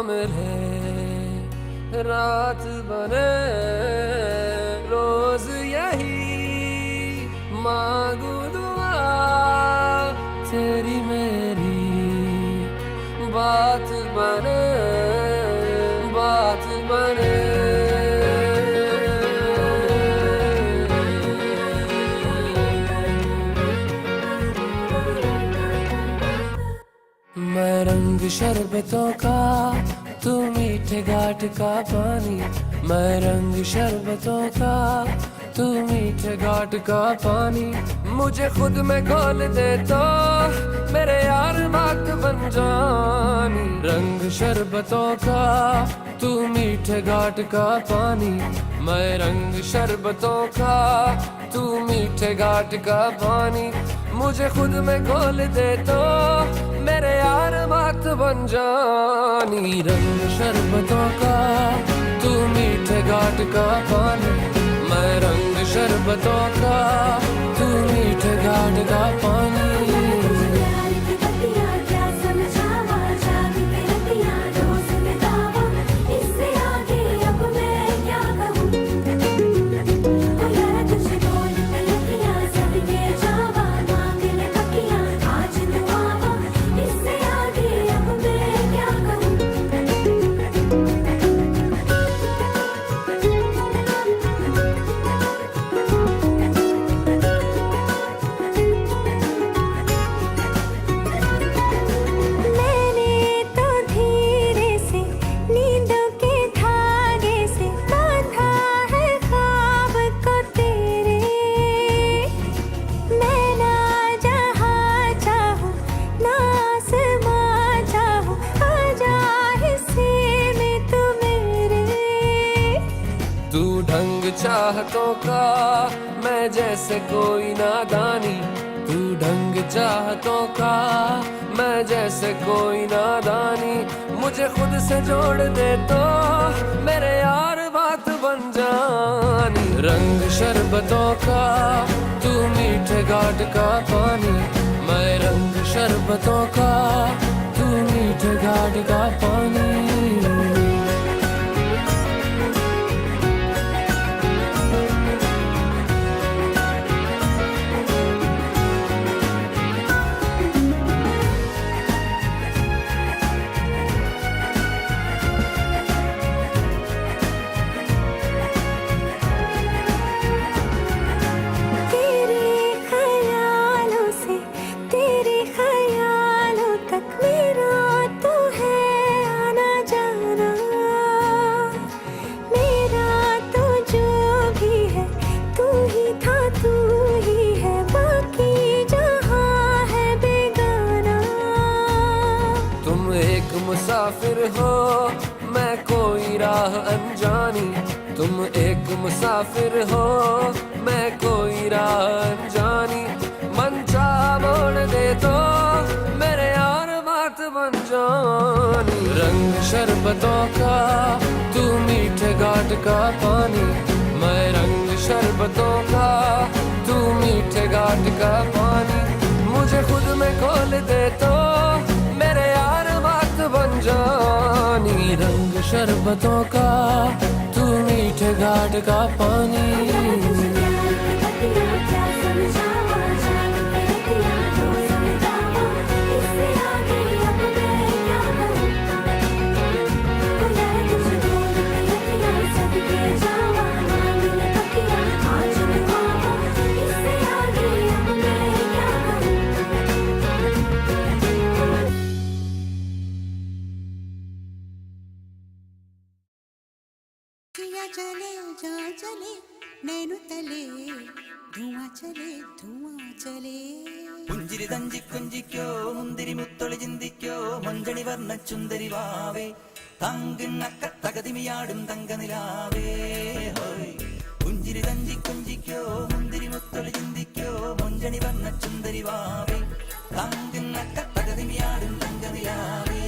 मिले रात बने रोज यही मांगू दुआ तेरी मेरी बात बने बात बने। मैं रंग शरबतों का तू मीठे घाट का पानी, मैं रंग शरबतों का तू मीठे घाट का पानी। मुझे खुद में घोल दे तो मेरे यार बात बन जानी। रंग शरबतों का तू मीठे घाट का पानी, मैं रंग शरबतों का तू मीठे घाट का पानी। मुझे खुद में घोल दे तो मेरे यार बात बन जानी। रंग शरबतों का तू मीठे घाट का पानी, मैं रंग शरबतों का तू मीठे घाट का पानी। चाहतों का मैं जैसे कोई नादानी, तू ढंग चाहतों का मैं जैसे कोई नादानी। मुझे खुद से जोड़ दे तो मेरे यार बात बन जानी। रंग शरबतों का तू मीठे घाट का पानी, मैं रंग शरबतों का तू मीठे घाट का पानी। मुसाफिर हो मैं कोई राह अनजानी, तुम एक मुसाफिर हो मैं कोई राह अनजानी। मन चाह मोड़ दे तो मेरे यार बात बन जानी। रंग शरबतों का तू मीठे घाट का पानी, मैं रंग शरबतों का तू मीठे घाट का पानी। मुझे खुद में खोल दे तो मेरे यार बात बन जानी। रंग शरबतों का तू मीठे घाट का पानी। चले जा चले नैनु तले धुआं चले പുഞ്ചിരി തഞ്ചി കുഞ്ചിക്കോ മുന്തിരി മുത്തൊളി ചിന്തിക്കോ മഞ്ചണി വർണ്ണ ചുന്ദരി വാവേ തങ്കിണ്ണക്ക തകതിമിയാടും തങ്കനിലാവേ ഹോയ് പുഞ്ചിരി തഞ്ചി കുഞ്ചിക്കോ മുന്തിരി മുത്തൊളി ചിന്തിക്കോ മഞ്ചണി വർണ്ണ ചുന്ദരി വാവേ തങ്കിണ്ണക്ക തകതിമിയാടും തങ്കനിലാവേ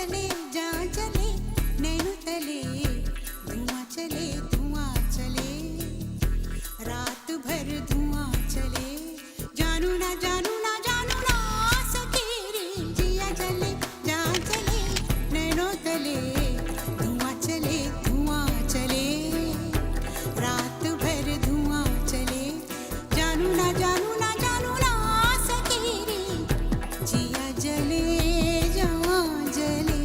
चले जहाँ चले नैनो तले धुआं चले रात भर धुआं चले जानू ना सकेरी जिया चले जहाँ चले नैनो तले धुआं चले रात भर धुआं चले जानू ना सकेरी जिया जले जहाँ जले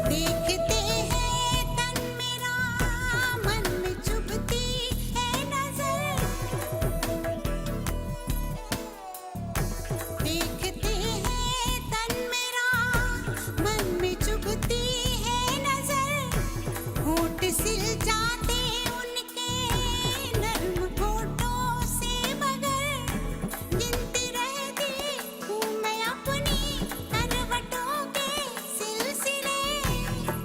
देखते हैं तन मेरा मन में चुभती है नजर देखते हैं तन मेरा मन में चुभती है नजर होठ सिल जाते उनके नर्म होठों से मगर गिनती रहती हूँ मैं अपनी करवटों के सिलसिले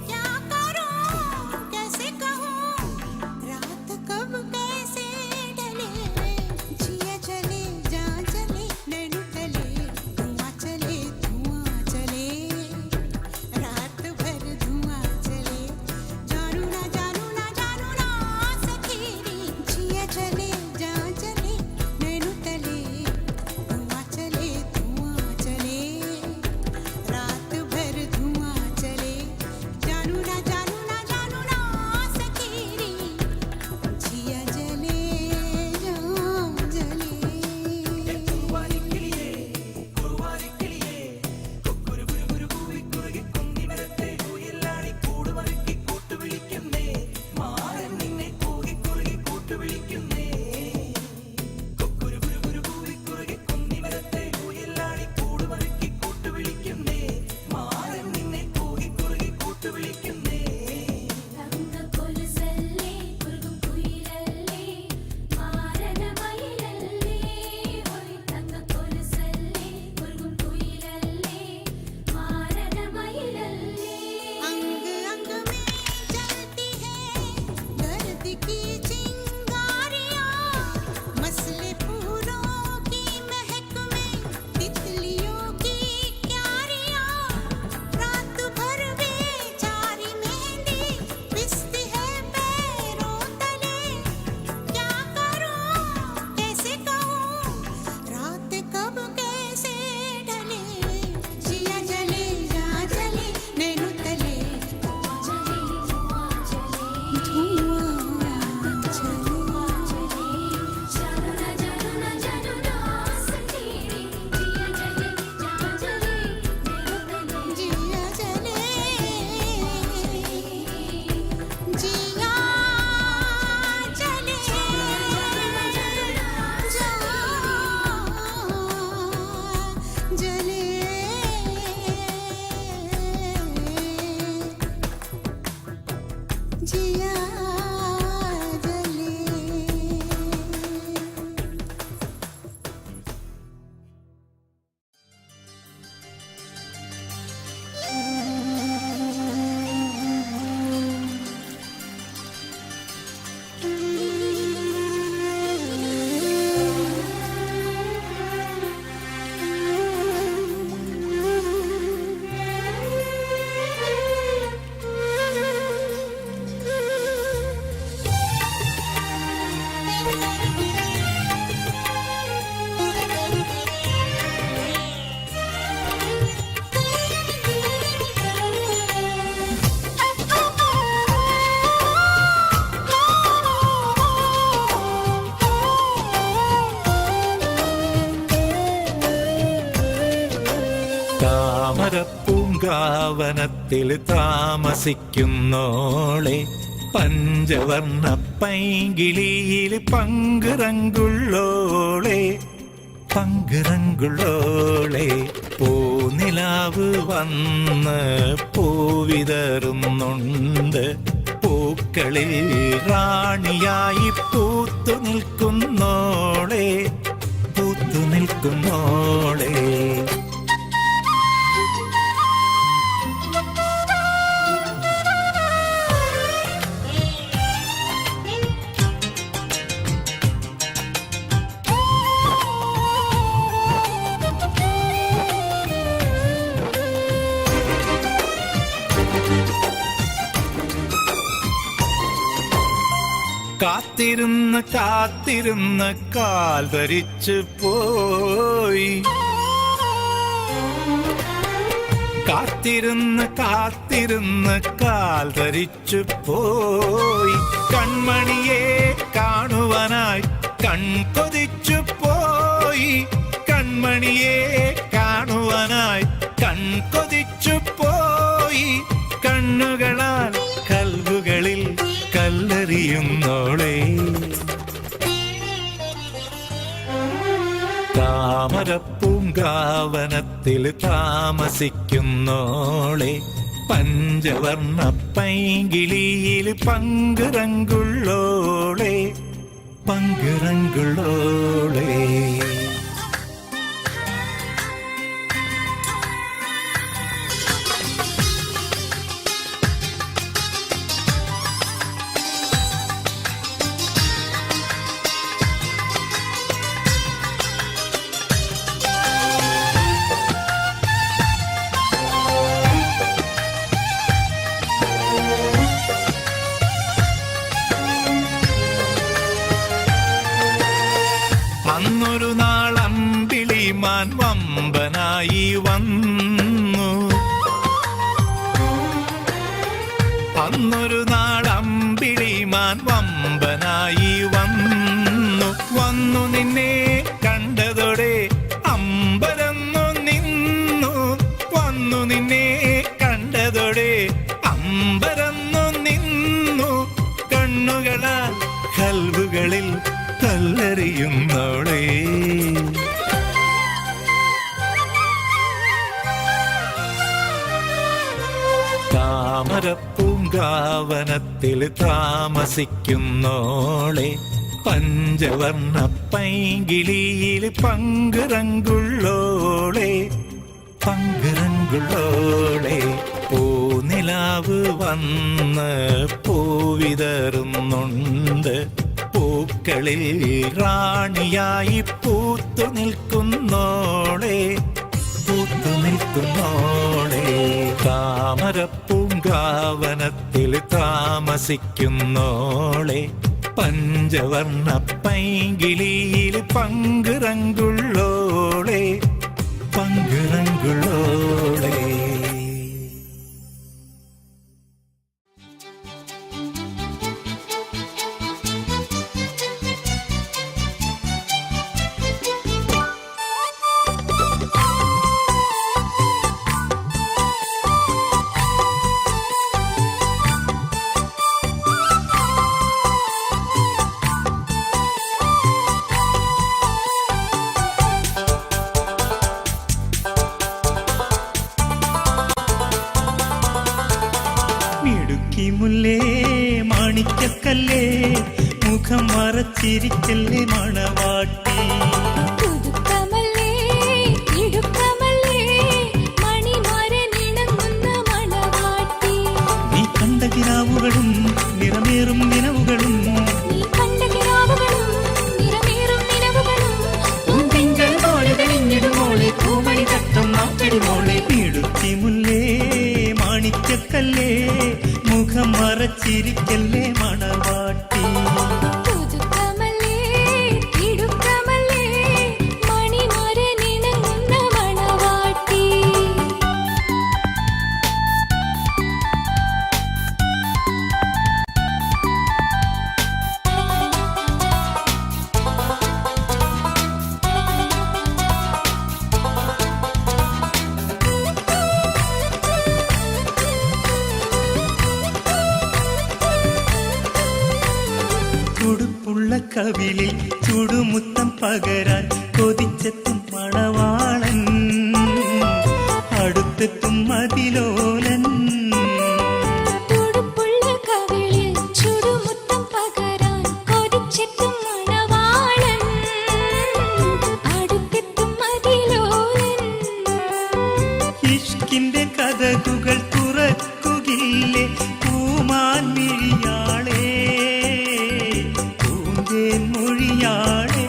क्या करूं कैसे कहूं रात कब कैसे ढले जिया चले जहाँ चले नैनो तले धुआं चले रात भर धुआं चले जानू ना सकेरी जिया चले जहाँ चले नैनो तले धुआं चले रात भर धुआं चले जानू ना सकेरी जिया जले जहाँ जले തങ്കക്കൊലുസല്ലേ കുറുകും കുയിലല്ലേ മാരനമയിലല്ലേ ഹോയ് തങ്കക്കൊലുസല്ലേ കുറുകും കുയിലല്ലേ മാരനമയിലല്ലേ अंग अंग में जलती है दर्द की चिंगारियां मसले फूलों की महक में तितलियों की क्यारियां रात भर बेचारी मेहंदी पिसती है पैरों तले क्या करूं कैसे कहूं रात कब कैसे ढले जिया जले जहाँ जले नैनो तले चले धुआं चले धुआं चले जानू ना सकेरी जिया चले जहाँ चले नैनो तले जिया जले जिया जले जले जिया जले താമരപ്പൂങ്കാവനത്തിൽ താമസിക്കുന്നോളെ പഞ്ചവർണ്ണ പൈങ്കിളിയിൽ പങ്കുറങ്കുള്ളോളെ പങ്കുറങ്കുള്ളോളെ പൂനിലാവ് വന്ന് പൂവിതറുന്നുണ്ട് പൂക്കളിൽ റാണിയായി പൂത്തു നിൽക്കുന്നോളെ പൂത്തു നിൽക്കുന്നോളെ കാത്തിരുന്ന് കാത്തിരുന്ന് കാൽ ധരിച്ചു പോയി കാത്തിരുന്ന് കാത്തിരുന്ന് കാൽ ധരിച്ചു പോയി കൺമണിയെ കാണുവാനായി കൺകൊതിച്ചു പോയി കൺമണിയെ കാണുവാനായി കൺകൊതിച്ചു പോയി കണ്ണുകളാൽ കൽവുകളിൽ കല്ലെറിയുന്നോളെ താമരപ്പൂങ്കാവനത്തിൽ താമസിക്കുന്നോളെ പഞ്ചവർണ്ണ പൈങ്കിളിയിൽ പങ്കുറങ്കുള്ളോളെ പങ്കുറങ്കുള്ളോളെ അന്നൊരു നാൾ അമ്പിളിമാൻ വമ്പനായി വന്നു അന്നൊരു നാൾ അമ്പിളിമാൻ വമ്പനായി വന്നു വന്നു നിന്നെ കണ്ടതോടെ അമ്പരന്നു നിന്നു വന്നു നിന്നെ കണ്ടതോടെ അമ്പരന്നു നിന്നു കണ്ണുകളാൽ കൽവുകളിൽ കല്ലെറിയുന്നോളെ താമരപ്പൂങ്കാവനത്തിൽ താമസിക്കുന്നോളെ പഞ്ചവർണ്ണ പൈങ്കിളിയിൽ പങ്കുറങ്കുള്ളോളെ പങ്കുറങ്കുള്ളോളെ പൂനിലാവ് വന്ന് പൂവിതറുന്നുണ്ട് പൂക്കളിൽ റാണിയായി പൂത്തു നിൽക്കുന്നോളെ പൂത്തു നിൽക്കുന്നോളെ താമരപ്പൂങ്കാവനത്തിൽ താമസിക്കുന്നോളെ പഞ്ചവർണ്ണ പൈങ്കിളിയിൽ പങ്കുറങ്കുള്ളോളെ പങ്കുറങ്കുള്ളോളെ മുല്ലേ മാണിക്കക്കല്ലേ മുഖം മറച്ചിരിക്കല്ലേ മണവാട്ടി പുതുക്കമല്ലേ ഇടുക്കമല്ലേ മണിമാരനിണങ്ങുന്ന മണവാട്ടി നീ കണ്ട കിനാവുകളും നിറമേറും നിലവുകളും നീ കണ്ട കിനാവുകളും നിറമേറും നിലവുകളും തിങ്കൾ പോലെ തെളിഞ്ഞിടുമോളെ പൂമണി തട്ടം നാട്ടിടുമോളെ ഇടുക്കി മുല്ലേ മാണിക്കക്കല്ലേ മുഖം മറച്ചിരിക്കല്ലേ മണവാട്ടി പുതുക്കമല്ലേ ഇടുക്കമല്ലേ മണിമാരനിണങ്ങുന്ന മണവാട്ടി കവിളിൽ ചുടുമുത്തം പകരാൻ കൊതിച്ചെത്തും മണവാളൻ അടുത്തെത്തും മതിലോലൻ തുടുപ്പുള്ള കവിളിൽ ചുടുമുത്തം പകരാൻ കൊതിച്ചെത്തും മണവാളൻ അടുത്തെത്തും മതിലോലൻ ഇഷ്കിന്റെ കഥകുകൾ തുറക്കുകില്ലേ പൂമാൻ മിഴിയാളേ പൂന്തേൻ മൊഴിയാളേ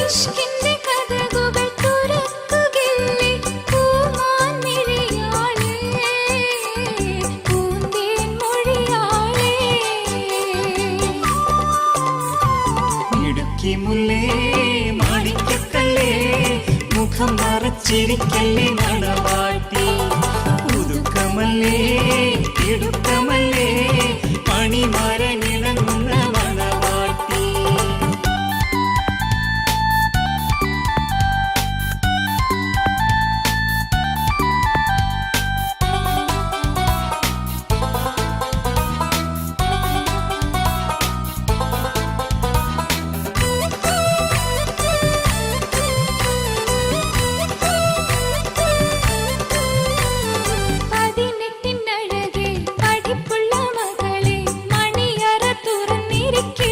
ഇഷ്കിന്റെ കഥകുകൾ തുറക്കുകില്ലേ പൂമാൻ മിഴിയാളേ പൂന്തേൻ മൊഴിയാളേ ഇടുക്കി മുല്ലേ മാണിക്കക്കല്ലേ മുഖം മറച്ചിരിക്കല്ലേ മണവാട്ടി പുതുക്കമല്ലേ ഇടുക്കമല്ലേ മണിമരനിളങ്ങുന്ന മണവാട്ടി പതിനെട്ടിനഴകെ പഠിപ്പുള്ള മകളെ മണിയറ തുറന്നിരിക്ക്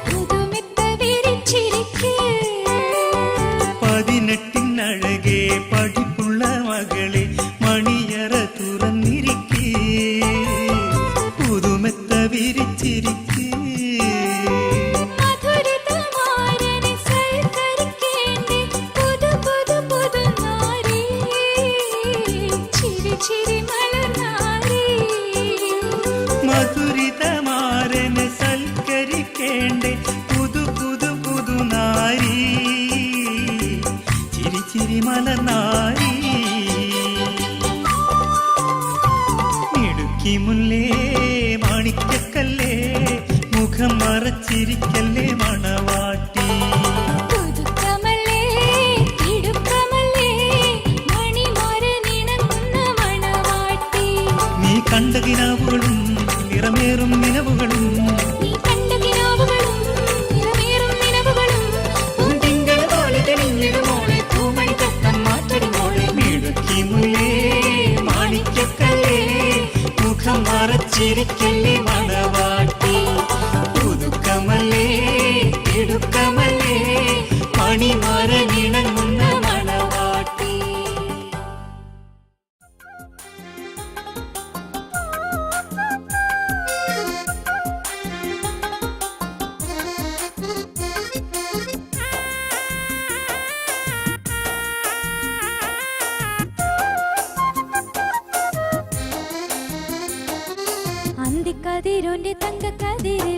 പുതുമെത്ത വിരിച്ചിരിക്ക് പതിനെട്ടിനഴകെ പഠിപ്പുള്ള മകളെ മണിയറ തുറന്നിരിക്കേ പുതുമെത്ത വിരിച്ചിരിക്കേ മധുരിതമാരനെ സൽക്കരിക്കേണ്ടേ പുതു പുതു പുതുനാരി ചിരി ചിരി മലർനാരി മധുരിതമാരനെ സൽക്കരിക്കേണ്ടേ പുതു പുതു പുതുനാരി ചിരി ചിരി മലനാരി ഇടുക്കി മുല്ലേ മാണിക്കക്കല്ലേ മുഖം മറച്ചിരിക്കല്ലേ മണവാട്ടി പുതുക്കമല്ലേ ഇടുക്കമല്ലേ മണിമരനിണങ്ങുന്ന മണവാട്ടി നീ കണ്ട കിനാവുകളും നിറമേറും നിലവുകളും നീ കണ്ട കിനാവുകളും നിറമേറും നിലവുകളും പൂന്തിങ്കൾ പോലെ തെളിഞ്ഞിടുമോളെ പൂമണി തട്ടം മാറ്റടിമോളെ ഇടുക്കി മുല്ലേ മാണിക്കക്കല്ലേ മുഖം മറച്ചിരിക്കല്ലേ മണവാട്ടി പുതുക്കമല്ലേ ഇടുക്കമല്ലേ മണിമരനിണങ്ങുന്ന മണവാട്ടി അന്തിക്കതിരോന്റെ തങ്കക്കതിരിൽ